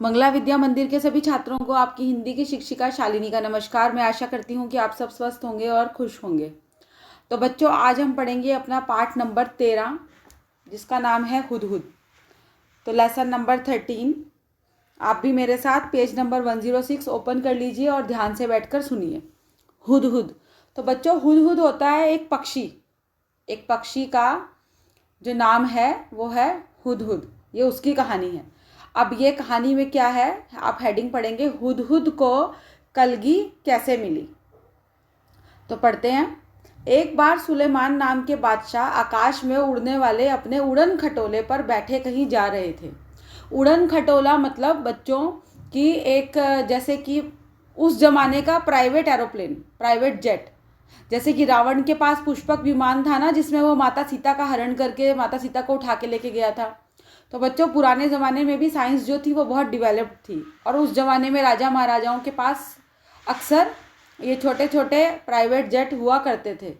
मंगला विद्या मंदिर के सभी छात्रों को आपकी हिंदी की शिक्षिका शालिनी का नमस्कार। मैं आशा करती हूँ कि आप सब स्वस्थ होंगे और खुश होंगे। तो बच्चों, आज हम पढ़ेंगे अपना पाठ नंबर 13, जिसका नाम है हुदहुद। तो लेसन नंबर 13 आप भी मेरे साथ पेज नंबर 106 ओपन कर लीजिए और ध्यान से बैठकर सुनिए। हुदहुद। तो बच्चों, हुदहुद होता है एक पक्षी। एक पक्षी का जो नाम है वो है हुदहुद। ये उसकी कहानी है। अब ये कहानी में क्या है, आप हेडिंग पढ़ेंगे, हुदहुद को कलगी कैसे मिली। तो पढ़ते हैं। एक बार सुलेमान नाम के बादशाह आकाश में उड़ने वाले अपने उड़न खटोले पर बैठे कहीं जा रहे थे। उड़न खटोला मतलब बच्चों की एक, जैसे कि उस जमाने का प्राइवेट एरोप्लेन, प्राइवेट जेट। जैसे कि रावण के पास पुष्पक विमान था ना, जिसमें वो माता सीता का हरण करके माता सीता को उठा के लेके गया था। तो बच्चों, पुराने ज़माने में भी साइंस जो थी वो बहुत डेवलप्ड थी, और उस ज़माने में राजा महाराजाओं के पास अक्सर ये छोटे छोटे प्राइवेट जेट हुआ करते थे।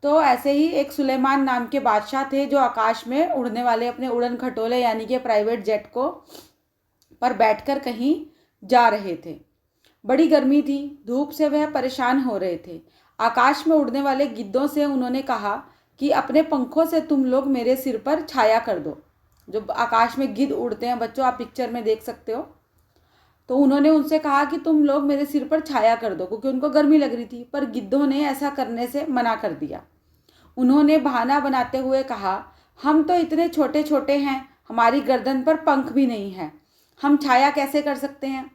तो ऐसे ही एक सुलेमान नाम के बादशाह थे, जो आकाश में उड़ने वाले अपने उड़न खटोले यानी कि प्राइवेट जेट को पर बैठकर कहीं जा रहे थे। बड़ी गर्मी थी, धूप से वह परेशान हो रहे थे। आकाश में उड़ने वाले गिद्धों से उन्होंने कहा कि अपने पंखों से तुम लोग मेरे सिर पर छाया कर दो। जो आकाश में गिद्ध उड़ते हैं बच्चों, आप पिक्चर में देख सकते हो। तो उन्होंने उनसे कहा कि तुम लोग मेरे सिर पर छाया कर दो, क्योंकि उनको गर्मी लग रही थी। पर गिद्धों ने ऐसा करने से मना कर दिया। उन्होंने बहाना बनाते हुए कहा, हम तो इतने छोटे छोटे हैं, हमारी गर्दन पर पंख भी नहीं है, हम छाया कैसे कर सकते हैं।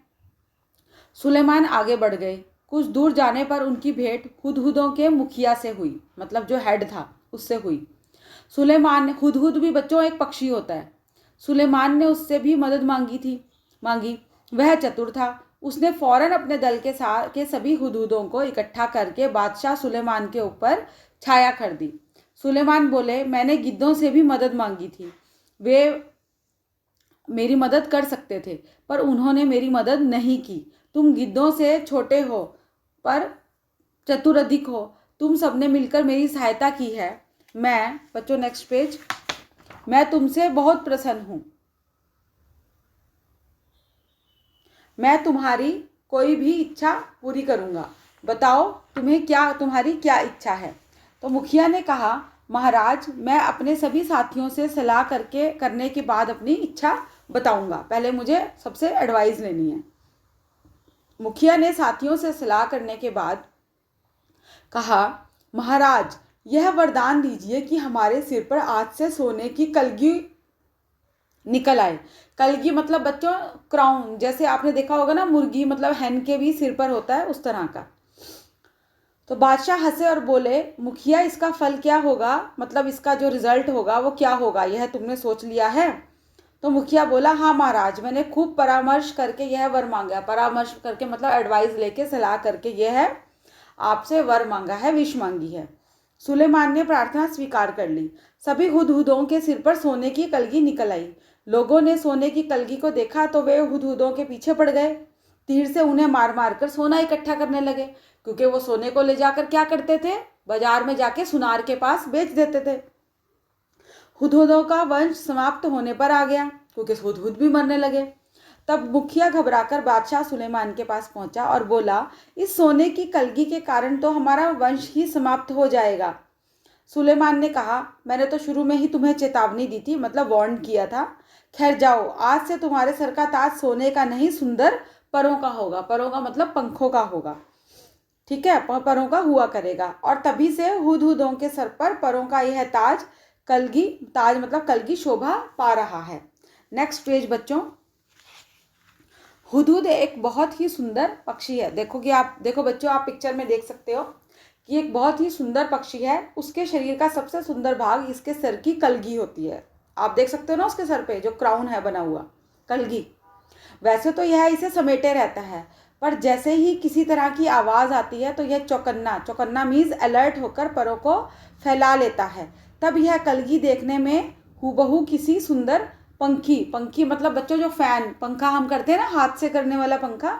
सुलेमान आगे बढ़ गए। कुछ दूर जाने पर उनकी भेंट हुदहुदों के मुखिया से हुई, मतलब जो हेड था उससे हुई। सुलेमान ने, हुदहुद भी बच्चों एक पक्षी होता है, सुलेमान ने उससे भी मदद मांगी। वह चतुर था। उसने फौरन अपने दल के सभी हुदहुदों को इकट्ठा करके बादशाह सुलेमान के ऊपर छाया कर दी। सुलेमान बोले, मैंने गिद्धों से भी मदद मांगी थी, वे मेरी मदद कर सकते थे, पर उन्होंने मेरी मदद नहीं की। तुम गिद्धों से छोटे हो पर चतुर अधिक हो, तुम सबने मिलकर मेरी सहायता की है। मैं, बच्चों नेक्स्ट पेज, मैं तुमसे बहुत प्रसन्न हूँ। मैं तुम्हारी कोई भी इच्छा पूरी करूँगा। बताओ तुम्हारी क्या इच्छा है। तो मुखिया ने कहा, महाराज, मैं अपने सभी साथियों से सलाह करने के बाद अपनी इच्छा बताऊंगा। पहले मुझे सबसे एडवाइस लेनी है। मुखिया ने साथियों से सलाह करने के बाद कहा, महाराज, यह वरदान दीजिए कि हमारे सिर पर आज से सोने की कलगी निकल आए। कलगी मतलब बच्चों क्राउन, जैसे आपने देखा होगा ना, मुर्गी मतलब हैन के भी सिर पर होता है, उस तरह का। तो बादशाह हंसे और बोले, मुखिया, इसका फल क्या होगा, मतलब इसका जो रिजल्ट होगा वो क्या होगा, यह तुमने सोच लिया है। तो मुखिया बोला, हाँ महाराज, मैंने खूब परामर्श करके यह वर मांगा। परामर्श करके मतलब एडवाइस लेके, सलाह करके यह आपसे वर मांगा है, विश मांगी है। सुलेमान ने प्रार्थना स्वीकार कर ली। सभी हुदहुदों के सिर पर सोने की कलगी निकल आई। लोगों ने सोने की कलगी को देखा तो वे हुदहुदों के पीछे पड़ गए। तीर से उन्हें मार मार कर सोना इकट्ठा करने लगे, क्योंकि वो सोने को ले जाकर क्या करते थे, बाजार में जाके सुनार के पास बेच देते थे। हुदहुदों का वंश समाप्त होने पर आ गया, क्योंकि हुदहुद भी मरने लगे। तब मुखिया घबराकर बादशाह सुलेमान के पास पहुंचा और बोला, इस सोने की कलगी के कारण तो हमारा वंश ही समाप्त हो जाएगा। सुलेमान ने कहा, मैंने तो शुरू में ही तुम्हें चेतावनी दी थी, मतलब वार्न किया था। खैर जाओ, आज से तुम्हारे सर का ताज सोने का नहीं, सुंदर परों का होगा। परों का मतलब पंखों का होगा, ठीक है, परों का हुआ करेगा। और तभी से हुदहुदों के सर पर परों का यह ताज मतलब कलगी शोभा पा रहा है। नेक्स्ट पेज बच्चों। हुदहुद एक बहुत ही सुंदर पक्षी है। देखो बच्चों, आप पिक्चर में देख सकते हो कि एक बहुत ही सुंदर पक्षी है। उसके शरीर का सबसे सुंदर भाग इसके सर की कलगी होती है। आप देख सकते हो ना, उसके सर पे जो क्राउन है बना हुआ, कलगी। वैसे तो यह इसे समेटे रहता है, पर जैसे ही किसी तरह की आवाज़ आती है तो यह चौकन्ना मीन्स अलर्ट होकर परों को फैला लेता है। तब यह कलगी देखने में हूबहू किसी सुंदर पंखी मतलब बच्चों जो फैन पंखा हम करते हैं ना, हाथ से करने वाला पंखा,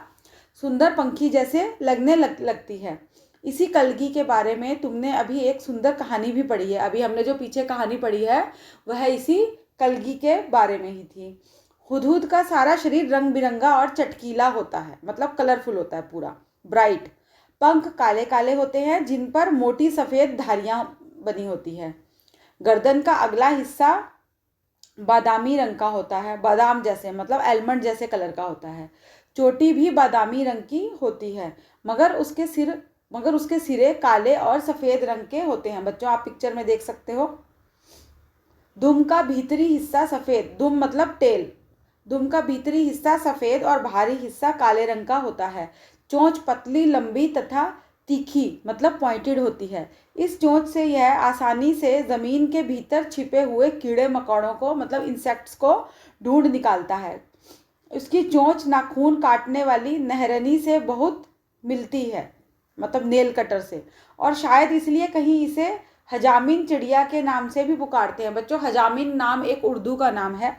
सुंदर पंखी जैसे लगती है। इसी कलगी के बारे में तुमने अभी एक सुंदर कहानी भी पढ़ी है। अभी हमने जो पीछे कहानी पढ़ी है वह इसी कलगी के बारे में ही थी। हुदहुद का सारा शरीर रंग बिरंगा और चटकीला होता है, मतलब कलरफुल होता है पूरा, ब्राइट। पंख काले काले होते हैं जिन पर मोटी सफ़ेद धारियां बनी होती है। गर्दन का अगला हिस्सा बादामी रंग का होता है, बादाम जैसे, मतलब एलमंड जैसे कलर का होता है। चोटी भी बादामी रंग की होती है, मगर उसके सिरे काले और सफ़ेद रंग के होते हैं। बच्चों आप पिक्चर में देख सकते हो। दुम का भीतरी हिस्सा सफ़ेद, दुम मतलब टेल, दुम का भीतरी हिस्सा सफ़ेद और बाहरी हिस्सा काले रंग का होता है। चोंच पतली, लंबी तथा तीखी, मतलब पॉइंटेड होती है। इस चोंच से यह आसानी से ज़मीन के भीतर छिपे हुए कीड़े मकोड़ों को, मतलब इंसेक्ट्स को ढूंढ निकालता है। इसकी चोंच नाखून काटने वाली नहरनी से बहुत मिलती है, मतलब नेल कटर से, और शायद इसलिए कहीं इसे हजामिन चिड़िया के नाम से भी पुकारते हैं। बच्चों हजामिन नाम एक उर्दू का नाम है,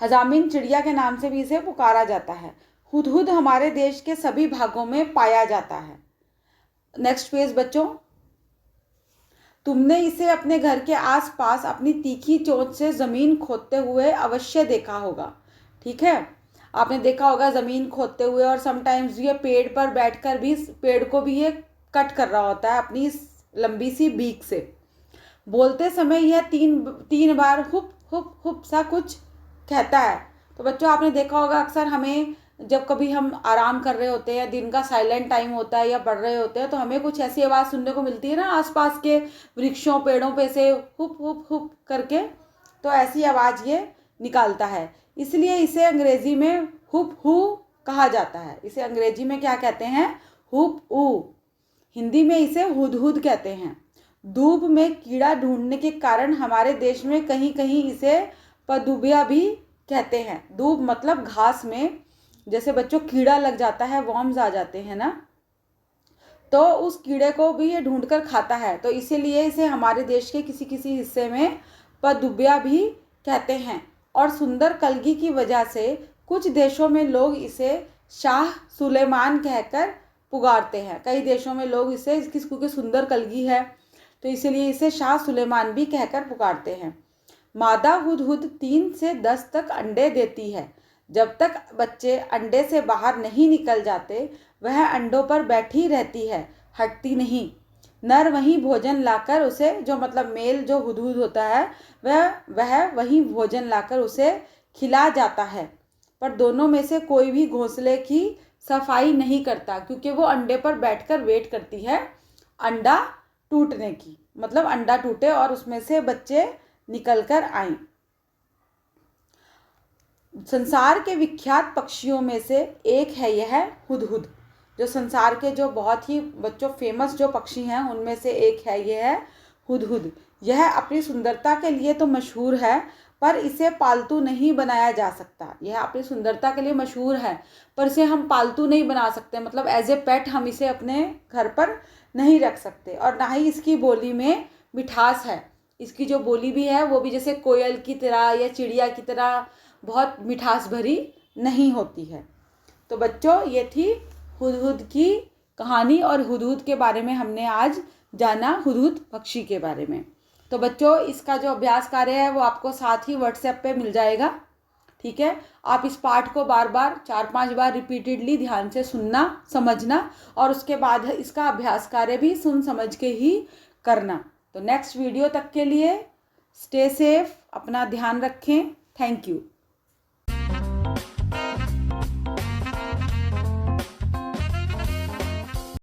हजामिन चिड़िया के नाम से भी इसे पुकारा जाता है। हुदहुद हमारे देश के सभी भागों में पाया जाता है। नेक्स्ट पेज बच्चों। तुमने इसे अपने घर के आसपास अपनी तीखी चोंच से ज़मीन खोदते हुए अवश्य देखा होगा, ठीक है। आपने देखा होगा ज़मीन खोदते हुए, और समटाइम्स ये पेड़ पर बैठकर भी, पेड़ को भी ये कट कर रहा होता है अपनी लंबी सी बीक से। बोलते समय यह तीन बार हुप हुप हुप सा कुछ कहता है। तो बच्चों आपने देखा होगा अक्सर हमें, जब कभी हम आराम कर रहे होते हैं, दिन का साइलेंट टाइम होता है या पढ़ रहे होते हैं, तो हमें कुछ ऐसी आवाज़ सुनने को मिलती है ना आसपास के वृक्षों पेड़ों पे से हुप हुप हुप करके, तो ऐसी आवाज़ ये निकालता है। इसलिए इसे अंग्रेजी में हुप हू कहा जाता है। इसे अंग्रेजी में क्या कहते हैं? हुप ऊ। हिंदी में इसे हुदहुद कहते हैं। दूब में कीड़ा ढूंढने के कारण हमारे देश में कहीं कहीं इसे पदुबिया भी कहते हैं। दूब मतलब घास में जैसे बच्चों कीड़ा लग जाता है, वर्म्स आ जाते हैं ना, तो उस कीड़े को भी ये ढूंढ कर खाता है, तो इसीलिए इसे हमारे देश के किसी किसी हिस्से में पदुबिया भी कहते हैं। और सुंदर कलगी की वजह से कुछ देशों में लोग इसे शाह सुलेमान कहकर पुकारते हैं। कई देशों में लोग इसे, क्योंकि सुंदर कलगी है तो इसीलिए इसे शाह सुलेमान भी कहकर पुकारते हैं। मादा हुदहुद 3 से 10 तक अंडे देती है। जब तक बच्चे अंडे से बाहर नहीं निकल जाते वह अंडों पर बैठी रहती है, हटती नहीं। नर वहीं भोजन लाकर उसे, जो मतलब मेल जो हुदहुद होता है वह वहीं भोजन लाकर उसे खिला जाता है, पर दोनों में से कोई भी घोंसले की सफाई नहीं करता, क्योंकि वो अंडे पर बैठकर वेट करती है अंडा टूटने की, मतलब अंडा टूटे और उसमें से बच्चे निकल कर आए। संसार के विख्यात पक्षियों में से एक है यह हुदहुद। जो संसार के जो बहुत ही बच्चों फेमस जो पक्षी हैं उनमें से एक है यह हुदहुद। यह अपनी सुंदरता के लिए तो मशहूर है, पर इसे पालतू नहीं बनाया जा सकता। यह अपनी सुंदरता के लिए मशहूर है, पर इसे हम पालतू नहीं बना सकते, मतलब एज ए पेट हम इसे अपने घर पर नहीं रख सकते। और ना ही इसकी बोली में मिठास है। इसकी जो बोली भी है वो भी जैसे कोयल की तरह या चिड़िया की तरह बहुत मिठास भरी नहीं होती है। तो बच्चों ये थी हुदहुद की कहानी, और हुदहुद के बारे में हमने आज जाना, हुदहुद पक्षी के बारे में। तो बच्चों इसका जो अभ्यास कार्य है वो आपको साथ ही व्हाट्सएप पे मिल जाएगा, ठीक है। आप इस पाठ को बार बार 4-5 बार रिपीटेडली ध्यान से सुनना, समझना, और उसके बाद इसका अभ्यास कार्य भी सुन समझ के ही करना। तो नेक्स्ट वीडियो तक के लिए स्टे सेफ, अपना ध्यान रखें। Thank you.